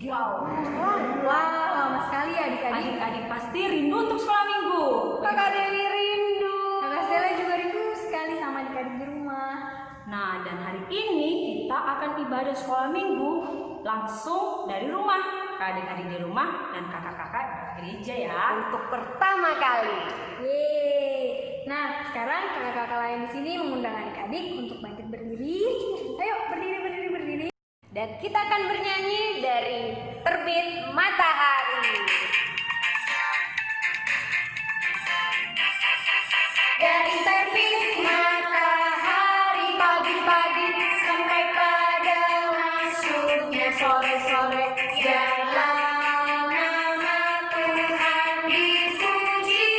Wow, lama sekali ya adik-adik. adik-adik pasti rindu untuk sekolah minggu. Kakak Dewi rindu. Kakak Stella juga rindu sekali sama adik-adik di rumah. Nah, dan hari ini kita akan ibadah sekolah minggu langsung dari rumah. Adik-adik di rumah dan kakak-kakak di gereja ya. Untuk pertama kali. Yeay. Nah, sekarang kakak-kakak lain di sini mengundang adik-adik untuk bangkit berdiri. Ayo berdiri. Dan kita akan bernyanyi dari Terbit Matahari. Dari terbit matahari pagi-pagi sampai pada masuknya sore-sore, biarlah nama Tuhan dipuji.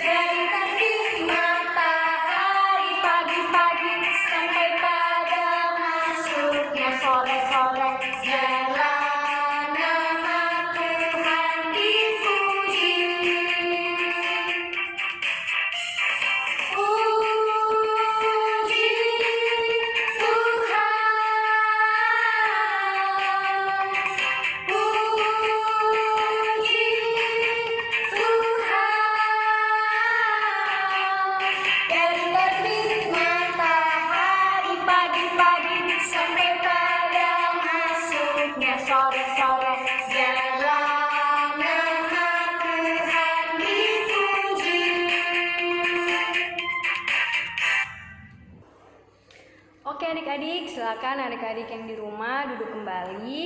Dari terbit matahari pagi-pagi sampai pada masuknya sore-sore, biarlah nama Tuhan dipuji. Puji Tuhan, puji Tuhan. Dari terbit matahari pagi-pagi sampai pada masuknya sore-sore, biarlah nama Tuhan dipuji. Oke adik-adik, silakan adik-adik yang di rumah duduk kembali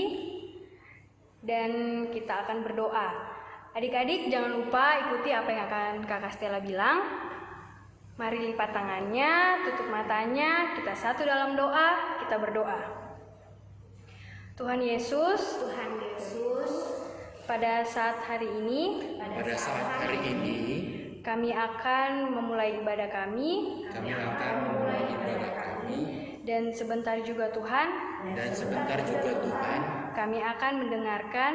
dan kita akan berdoa. Adik-adik jangan lupa ikuti apa yang akan kakak Stella bilang. Mari lipat tangannya, tutup matanya, kita satu dalam doa, kita berdoa. Tuhan Yesus, pada saat hari ini kami akan memulai ibadah kami. Dan sebentar juga Tuhan, kami akan mendengarkan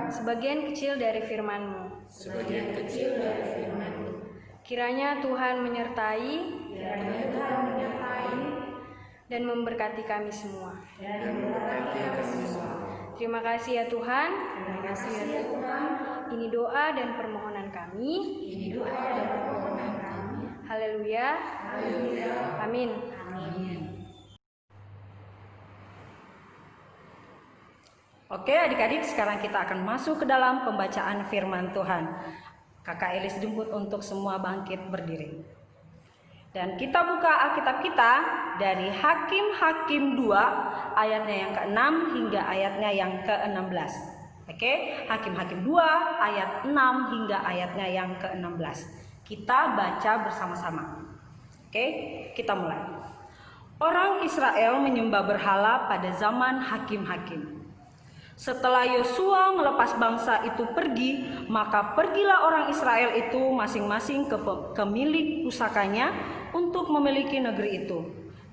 sebagian kecil dari firman-Mu. Kiranya Tuhan menyertai dan memberkati kami semua. Terima kasih ya Tuhan. Ini doa dan permohonan kami. Haleluya. Amin. Oke adik-adik, sekarang kita akan masuk ke dalam pembacaan firman Tuhan. Kakak Elis jemput untuk semua bangkit berdiri. Dan kita buka Alkitab kita dari Hakim-Hakim 2 ayatnya yang ke-6 hingga ayatnya yang ke-16. Oke, Hakim-Hakim 2 ayat 6 hingga ayatnya yang ke-16. Kita baca bersama-sama. Oke, kita mulai. Orang Israel menyembah berhala pada zaman Hakim-Hakim. Setelah Yosua melepas bangsa itu pergi, maka pergilah orang Israel itu masing-masing ke milik pusakanya untuk memiliki negeri itu.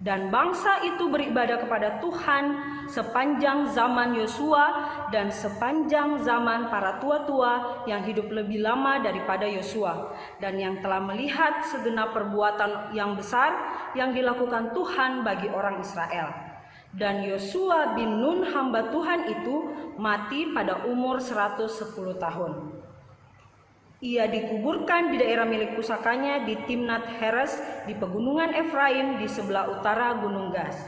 Dan bangsa itu beribadah kepada Tuhan sepanjang zaman Yosua dan sepanjang zaman para tua-tua yang hidup lebih lama daripada Yosua, dan yang telah melihat segenap perbuatan yang besar yang dilakukan Tuhan bagi orang Israel. Dan Yosua bin Nun hamba Tuhan itu mati pada umur 110 tahun. Ia dikuburkan di daerah milik pusakanya di Timnat Heres di pegunungan Efraim di sebelah utara Gunung Gas.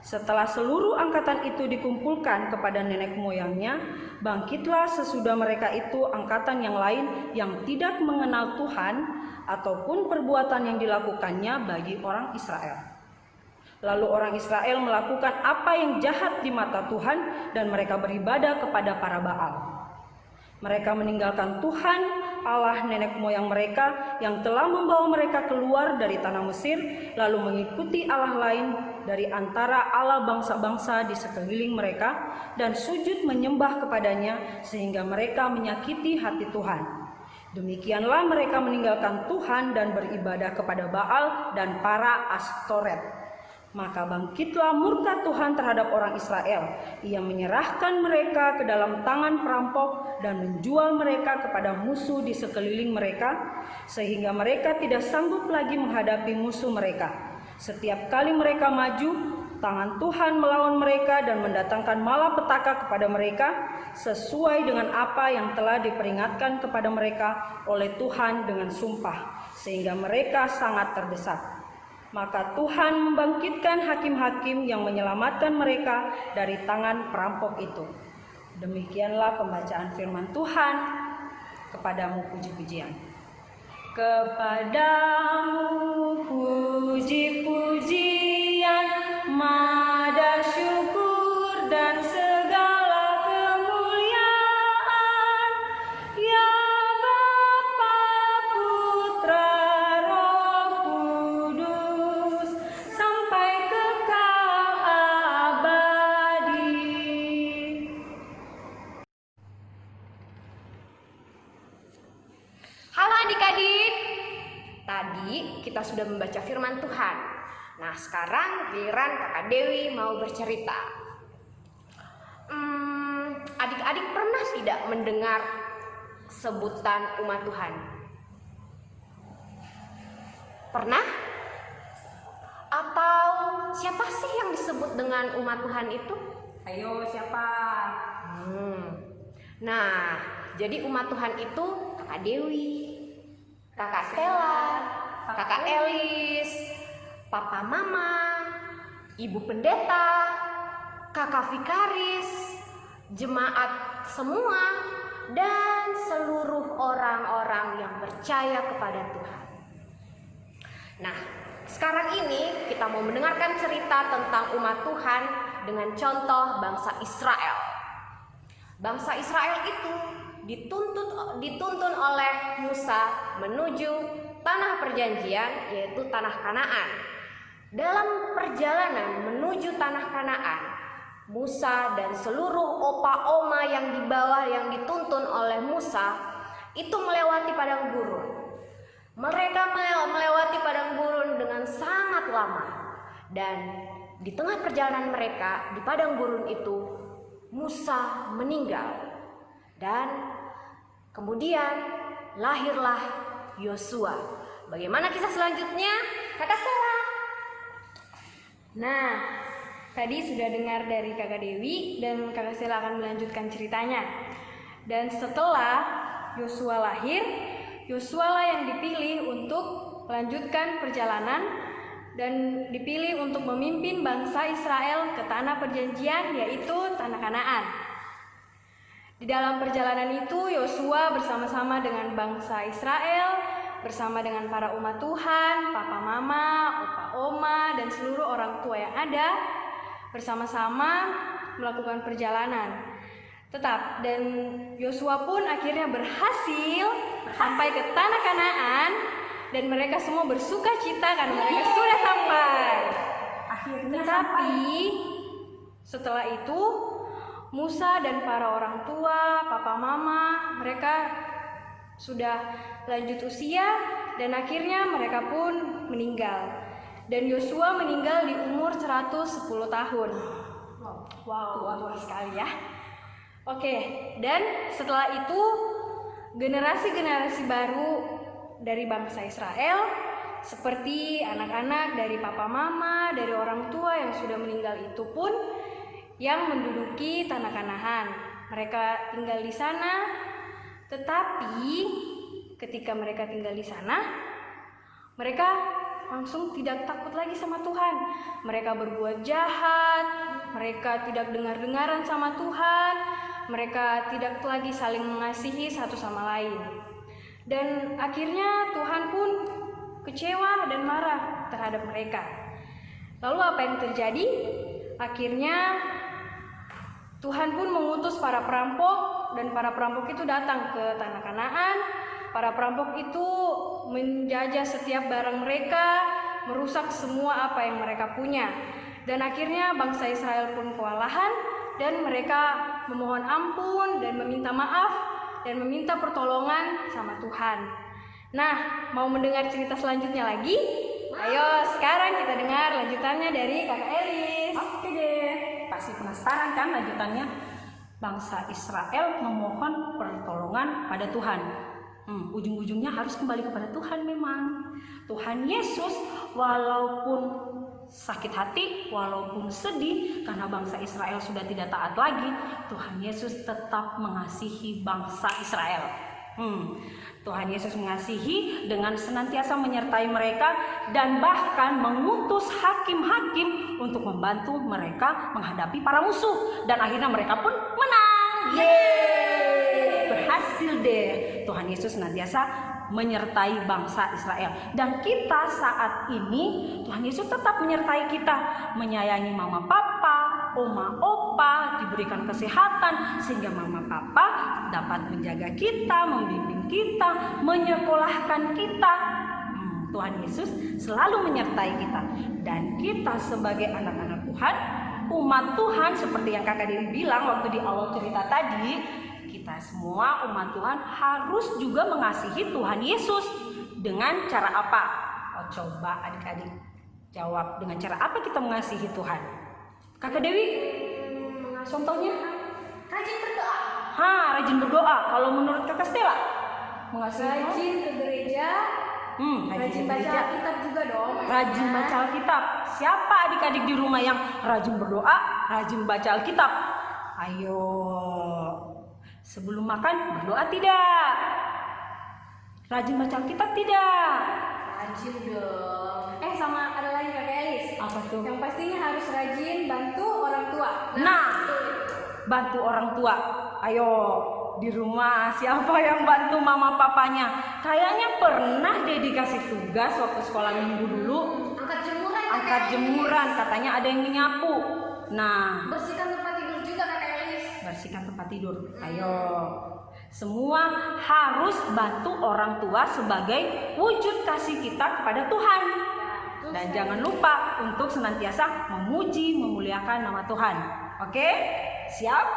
Setelah seluruh angkatan itu dikumpulkan kepada nenek moyangnya, bangkitlah sesudah mereka itu angkatan yang lain yang tidak mengenal Tuhan ataupun perbuatan yang dilakukannya bagi orang Israel. Lalu orang Israel melakukan apa yang jahat di mata Tuhan dan mereka beribadah kepada para Baal. Mereka meninggalkan Tuhan Allah nenek moyang mereka yang telah membawa mereka keluar dari tanah Mesir, lalu mengikuti Allah lain dari antara Allah bangsa-bangsa di sekeliling mereka dan sujud menyembah kepadanya sehingga mereka menyakiti hati Tuhan. Demikianlah mereka meninggalkan Tuhan dan beribadah kepada Baal dan para Astoret. Maka bangkitlah murka Tuhan terhadap orang Israel. Ia menyerahkan mereka ke dalam tangan perampok dan menjual mereka kepada musuh di sekeliling mereka, sehingga mereka tidak sanggup lagi menghadapi musuh mereka. Setiap kali mereka maju, tangan Tuhan melawan mereka dan mendatangkan malapetaka kepada mereka sesuai dengan apa yang telah diperingatkan kepada mereka oleh Tuhan dengan sumpah, sehingga mereka sangat terdesak. Maka Tuhan membangkitkan hakim-hakim yang menyelamatkan mereka dari tangan perampok itu. Demikianlah pembacaan firman Tuhan. Kepadamu puji-pujian. Kepadamu puji-pujian, mada syukur dan segala kemuliaan, ya Bapa, Putra, Roh Kudus, sampai kekal abadi. Halo adik-adik, tadi kita sudah membaca firman Tuhan. Nah, sekarang giliran Kakak Dewi mau bercerita. Adik-adik pernah tidak mendengar sebutan umat Tuhan? Pernah? Atau siapa sih yang disebut dengan umat Tuhan itu? Ayo, siapa? Nah, jadi umat Tuhan itu Kakak Dewi, Kakak Stella, Kakak Elis, Papa Mama, Ibu Pendeta, Kakak Vikaris, jemaat semua, dan seluruh orang-orang yang percaya kepada Tuhan. Nah, sekarang ini kita mau mendengarkan cerita tentang umat Tuhan dengan contoh bangsa Israel. Bangsa Israel itu dituntun oleh Musa menuju tanah perjanjian, yaitu tanah Kanaan. Dalam perjalanan menuju tanah Kanaan, Musa dan seluruh opa-oma yang di bawah yang dituntun oleh Musa itu melewati padang gurun. Mereka melewati padang gurun dengan sangat lama, dan di tengah perjalanan mereka di padang gurun itu Musa meninggal, dan kemudian lahirlah Yosua. Bagaimana kisah selanjutnya, Kakak Stella? Nah, tadi sudah dengar dari Kakak Dewi dan Kakak Stella akan melanjutkan ceritanya. Dan setelah Yosua lahir, Yosua lah yang dipilih untuk melanjutkan perjalanan dan dipilih untuk memimpin bangsa Israel ke tanah perjanjian, yaitu tanah Kanaan. Di dalam perjalanan itu Yosua bersama-sama dengan bangsa Israel, bersama dengan para umat Tuhan, papa mama, opa oma, dan seluruh orang tua yang ada, bersama-sama melakukan perjalanan. Dan Yosua pun akhirnya berhasil sampai ke tanah Kanaan, dan mereka semua bersuka cita karena mereka sudah sampai. Tetapi setelah itu Musa dan para orang tua, papa mama, mereka sudah lanjut usia dan akhirnya mereka pun meninggal. Dan Yosua meninggal di umur 110 tahun. Wow, tua sekali ya. Oke, dan setelah itu generasi-generasi baru dari bangsa Israel, seperti anak-anak dari papa mama, dari orang tua yang sudah meninggal itu pun yang menduduki tanah Kanaan. Mereka tinggal di sana, tetapi ketika mereka tinggal di sana, mereka langsung tidak takut lagi sama Tuhan. Mereka berbuat jahat, mereka tidak dengar-dengaran sama Tuhan, mereka tidak lagi saling mengasihi satu sama lain. Dan akhirnya Tuhan pun kecewa dan marah terhadap mereka. Lalu apa yang terjadi? Akhirnya Tuhan pun mengutus para perampok, dan para perampok itu datang ke tanah Kanaan. Para perampok itu menjajah setiap barang mereka, merusak semua apa yang mereka punya. Dan akhirnya bangsa Israel pun kewalahan, dan mereka memohon ampun dan meminta maaf dan meminta pertolongan sama Tuhan. Nah, mau mendengar cerita selanjutnya lagi? Ayo sekarang kita dengar lanjutannya dari Kakak Elis. Oke deh, pasti penasaran kan lanjutannya? Bangsa Israel memohon pertolongan pada Tuhan. Ujung-ujungnya harus kembali kepada Tuhan memang. Tuhan Yesus walaupun sakit hati, walaupun sedih karena bangsa Israel sudah tidak taat lagi, Tuhan Yesus tetap mengasihi bangsa Israel. Tuhan Yesus mengasihi dengan senantiasa menyertai mereka dan bahkan mengutus hakim-hakim untuk membantu mereka menghadapi para musuh, dan akhirnya mereka pun menang. Yeay! Berhasil deh. Tuhan Yesus senantiasa menyertai bangsa Israel, dan kita saat ini Tuhan Yesus tetap menyertai kita, menyayangi mama papa, oma opa, diberikan kesehatan sehingga mama papa dapat menjaga kita, membimbing kita, menyekolahkan kita. Tuhan Yesus selalu menyertai kita, dan kita sebagai anak-anak Tuhan, umat Tuhan, seperti yang Kakak Dewi bilang waktu di awal cerita tadi, kita semua umat Tuhan harus juga mengasihi Tuhan Yesus. Dengan cara apa? Oh, coba adik-adik jawab, dengan cara apa kita mengasihi Tuhan? Kakak Dewi, contohnya? Rajin berdoa. Rajin berdoa. Kalau menurut Kakak Stella? Mengasihi Tuhan? Rajin ke gereja. Rajin baca Alkitab juga dong. Rajin baca Alkitab. Siapa adik-adik di rumah yang rajin berdoa, rajin baca Alkitab? Ayo. Sebelum makan berdoa tidak? Rajin baca Alkitab tidak? Rajin dong. Sama ada lagi Kak Elis. Apa tuh? Yang pastinya harus rajin bantu orang tua. Nah, bantu orang tua. Ayo, di rumah siapa yang bantu mama papanya? Kayaknya pernah deh dikasih tugas waktu sekolah minggu dulu. Angkat jemuran. Angkat jemuran, katanya ada yang menyapu. Nah, Bersihkan tempat tidur juga Kak Elis. bersihkan tempat tidur. Ayo, semua harus bantu orang tua sebagai wujud kasih kita kepada Tuhan. Dan jangan lupa untuk senantiasa memuji, memuliakan nama Tuhan. Oke? Siap?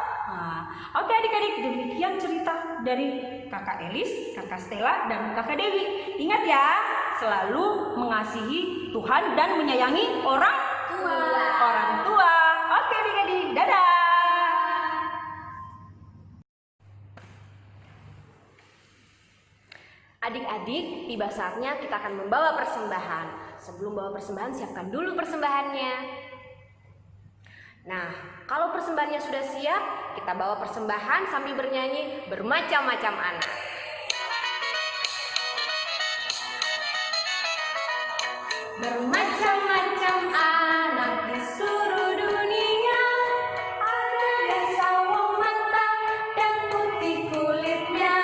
Oke adik-adik, demikian cerita dari Kakak Elis, Kakak Stella, dan Kakak Dewi. Ingat ya, selalu mengasihi Tuhan dan menyayangi orang tua. Oke adik-adik, dadah. Adik-adik, tiba saatnya kita akan membawa persembahan. Sebelum bawa persembahan, siapkan dulu persembahannya. Nah, kalau persembahannya sudah siap, kita bawa persembahan sambil bernyanyi bermacam-macam anak. Bermacam-macam anak di seluruh dunia, ada yang sawo mata dan putih kulitnya,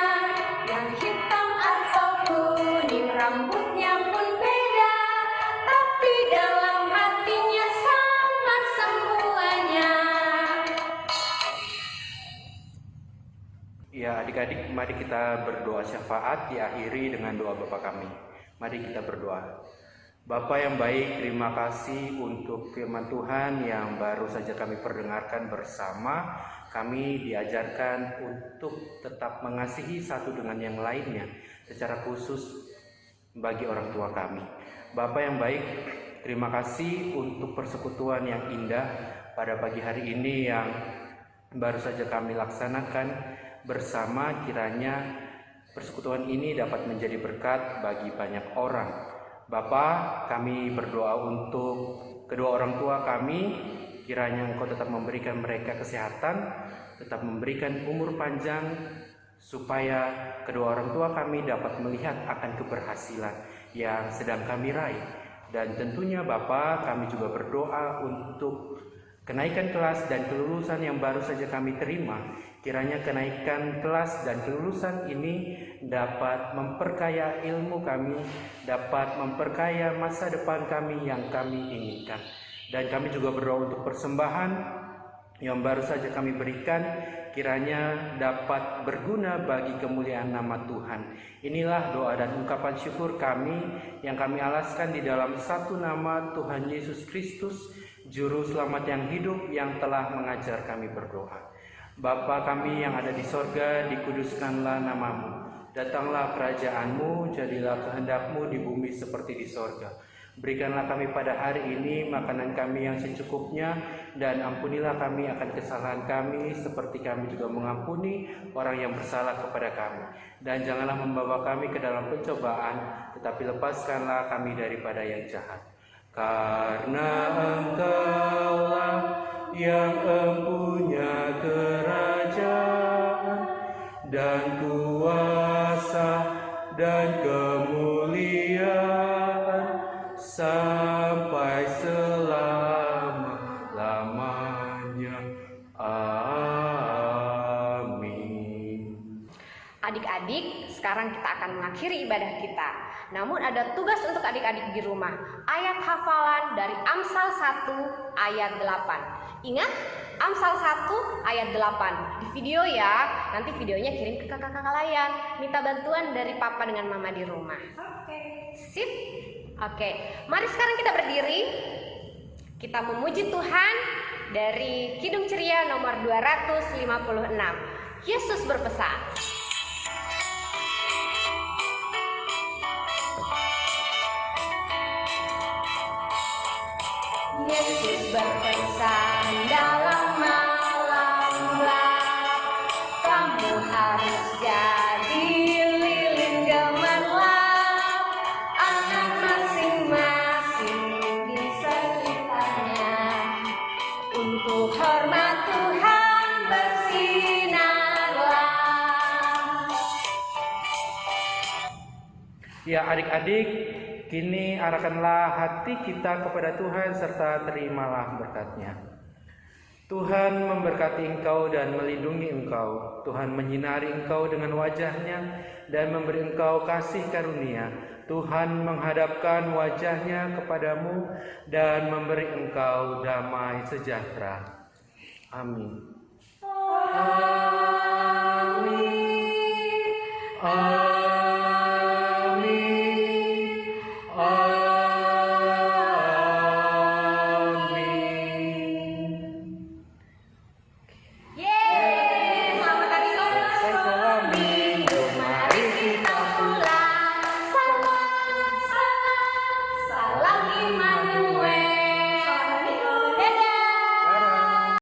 yang hitam atau kuning rambutnya pun beda, tapi dalam hatinya sama semuanya. Ya adik-adik, mari kita berdoa syafaat diakhiri dengan doa Bapa kami. Mari kita berdoa. Bapa yang baik, terima kasih untuk firman Tuhan yang baru saja kami perdengarkan bersama. Kami diajarkan untuk tetap mengasihi satu dengan yang lainnya, secara khusus bagi orang tua kami. Bapa yang baik, terima kasih untuk persekutuan yang indah pada pagi hari ini yang baru saja kami laksanakan bersama. Kiranya persekutuan ini dapat menjadi berkat bagi banyak orang. Bapa, kami berdoa untuk kedua orang tua kami, kiranya Engkau tetap memberikan mereka kesehatan, tetap memberikan umur panjang, supaya kedua orang tua kami dapat melihat akan keberhasilan yang sedang kami raih. Dan tentunya Bapa, kami juga berdoa untuk kenaikan kelas dan kelulusan yang baru saja kami terima. Kiranya kenaikan kelas dan kelulusan ini dapat memperkaya ilmu kami, dapat memperkaya masa depan kami yang kami inginkan. Dan kami juga berdoa untuk persembahan yang baru saja kami berikan, kiranya dapat berguna bagi kemuliaan nama Tuhan. Inilah doa dan ungkapan syukur kami yang kami alaskan di dalam satu nama Tuhan Yesus Kristus, Juru Selamat yang hidup, yang telah mengajar kami berdoa. Bapa kami yang ada di sorga, dikuduskanlah namamu. Datanglah kerajaan-Mu, jadilah kehendak-Mu di bumi seperti di sorga. Berikanlah kami pada hari ini makanan kami yang secukupnya, dan ampunilah kami akan kesalahan kami, seperti kami juga mengampuni orang yang bersalah kepada kami. Dan janganlah membawa kami ke dalam pencobaan, tetapi lepaskanlah kami daripada yang jahat. karena Engkaulah yang empunya kerajaan dan kuasa dan kemuliaan sampai selama-lamanya. Amin. Adik-adik, sekarang kita akan mengakhiri ibadah kita. Namun ada tugas untuk adik-adik di rumah. Ayat hafalan dari Amsal 1 ayat 8. Ingat, Amsal 1 ayat 8. Di video ya, nanti videonya kirim ke kakak-kakak layan. Minta bantuan dari papa dengan mama di rumah. Sip? Oke, mari sekarang kita berdiri. Kita memuji Tuhan dari Kidung Ceria nomor 256. Yesus berpesan. Yesus berpesan dalam malam gelap, kamu harus jadi lilin gemerlap, anak masing-masing di sekitarnya, untuk hormat Tuhan bersinarlah. Ya adik-adik, kini arahkanlah hati kita kepada Tuhan serta terimalah berkat-Nya. Tuhan memberkati engkau dan melindungi engkau. Tuhan menyinari engkau dengan wajah-Nya dan memberi engkau kasih karunia. Tuhan menghadapkan wajah-Nya kepadamu dan memberi engkau damai sejahtera. Amin. Amin. Amin.